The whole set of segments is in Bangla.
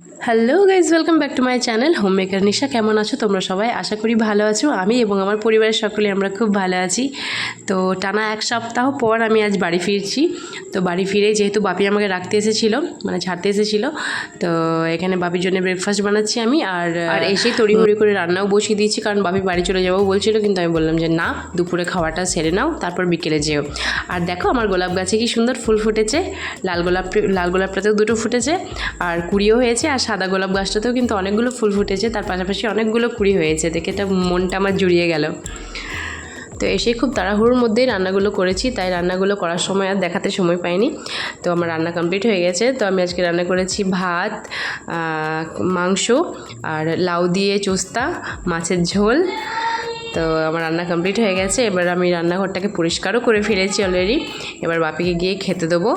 Hello guys, welcome back to my channel home maker Nisha. কেমন আছো তোমরা সবাই? আশা করি ভালো আছো। আমি এবং আমার পরিবারের সকলে আমরা খুব ভালো আছি। তো টানা এক সপ্তাহ পর আমি আজ বাড়ি ফিরছি। তো বাড়ি ফিরে যেহেতু বাপি আমাকে রাখতে এসেছিলো, মানে ছাড়তে এসেছিলো, তো এখানে বাপির জন্য ব্রেকফাস্ট বানাচ্ছি আমি। আর এসেই তড়িঘড়ি করে রান্নাও বসিয়ে দিয়েছি, কারণ বাপি বাড়ি চলে যাবো বলছিল, কিন্তু আমি বললাম যে না, দুপুরে খাওয়াটা সেরে নাও, তারপর বিকেলে যেও। আর দেখো আমার গোলাপ গাছে কি সুন্দর ফুল ফুটেছে। লাল গোলাপটাতেও দুটো ফুটেছে, আর কুড়িও হয়েছে। আর সাদা গোলাপ গাছটাতেও কিন্তু অনেকগুলো ফুল ফুটেছে, তার পাশাপাশি অনেকগুলো কুড়ি হয়েছে। দেখে এটা মনটা আমার জুড়িয়ে গেল। তো এসে খুব তাড়াহুড়োর মধ্যেই রান্নাগুলো করেছি, তাই রান্নাগুলো করার সময় আর দেখাতে সময় পাইনি। তো আমার রান্না কমপ্লিট হয়ে গেছে। তো আমি আজকে রান্না করেছি ভাত, মাংস, আর লাউ দিয়ে চোস্তা, মাছের ঝোল। তো আমার রান্না কমপ্লিট হয়ে গেছে। এবার আমি রান্নাঘরটাকে পরিষ্কারও করে ফেলেছি অলরেডি। এবার বাপিকে গিয়ে খেতে দেবো।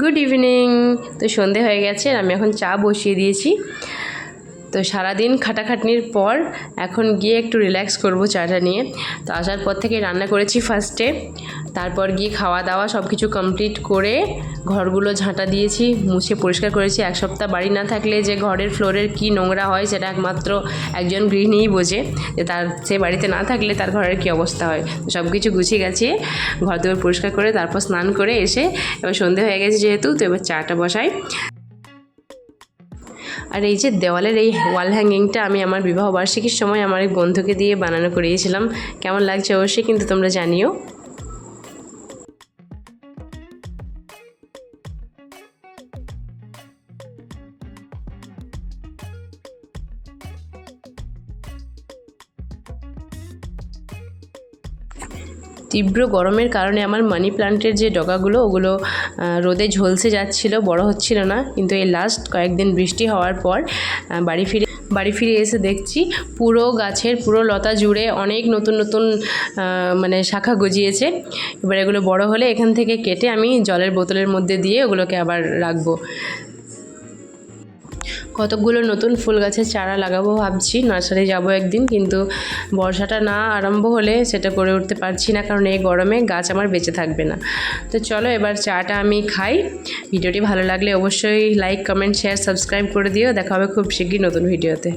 Good evening. তো সন্ধে হয়ে গেছে, আমি এখন চা বসিয়ে দিয়েছি। তো সারাদিন খাটাখাটনির পর এখন গিয়ে একটু রিল্যাক্স করব চাটা নিয়ে। তো আসার পর থেকে রান্না করেছি ফার্স্টে, তারপর গিয়ে খাওয়া দাওয়া সব কিছু কমপ্লিট করে ঘরগুলো ঝাঁটা দিয়েছি, মুছে পরিষ্কার করেছি। এক সপ্তাহ বাড়ি না থাকলে যে ঘরের ফ্লোরের কি নোংরা হয় সেটা একমাত্র একজন গৃহিণীই বোঝে, যে সে বাড়িতে না থাকলে তার ঘরের কী অবস্থা হয়। তো সব কিছু গুছিয়ে গাছিয়ে ঘর দুয়ার পরিষ্কার করে তারপর স্নান করে এসে এবার সন্ধে হয়ে গেছে যেহেতু, তো এবার চাটা বসাই। আর এই যে দেওয়ালের এই ওয়াল হ্যাঙ্গিংটা আমি আমার বিবাহবার্ষিকীর সময় আমার এক বন্ধুকে দিয়ে বানানো করিয়েছিলাম। কেমন লাগছে অবশ্যই কিন্তু তোমরা জানিও। তীব্র গরমের কারণে আমার মানি প্লান্টের যে ডগাগুলো ওগুলো রোদে ঝলসে যাচ্ছিল, বড় হচ্ছিল না। কিন্তু এই লাস্ট কয়েকদিন বৃষ্টি হওয়ার পর বাড়ি ফিরে এসে দেখছি পুরো গাছের পুরো লতা জুড়ে অনেক নতুন নতুন মানে শাখা গজিয়েছে। এবার এগুলো বড় হলে এখান থেকে কেটে আমি জলের বোতলের মধ্যে দিয়ে ওগুলোকে আবার রাখবো। কতকগুলো নতুন ফুল গাছের চারা লাগাবো ভাবছি, নার্সারি যাব একদিন, কিন্তু বর্ষাটা না আরম্ভ হলে সেটা করে উঠতে পারছি না, কারণ এই গরমে গাছ আমার বেঁচে থাকবে না। তো চলো এবার চাটা আমি খাই। ভিডিওটি ভালো লাগলে অবশ্যই লাইক, কমেন্ট, শেয়ার, সাবস্ক্রাইব করে দিও। দেখা হবে খুব শীঘ্রই নতুন ভিডিওতে।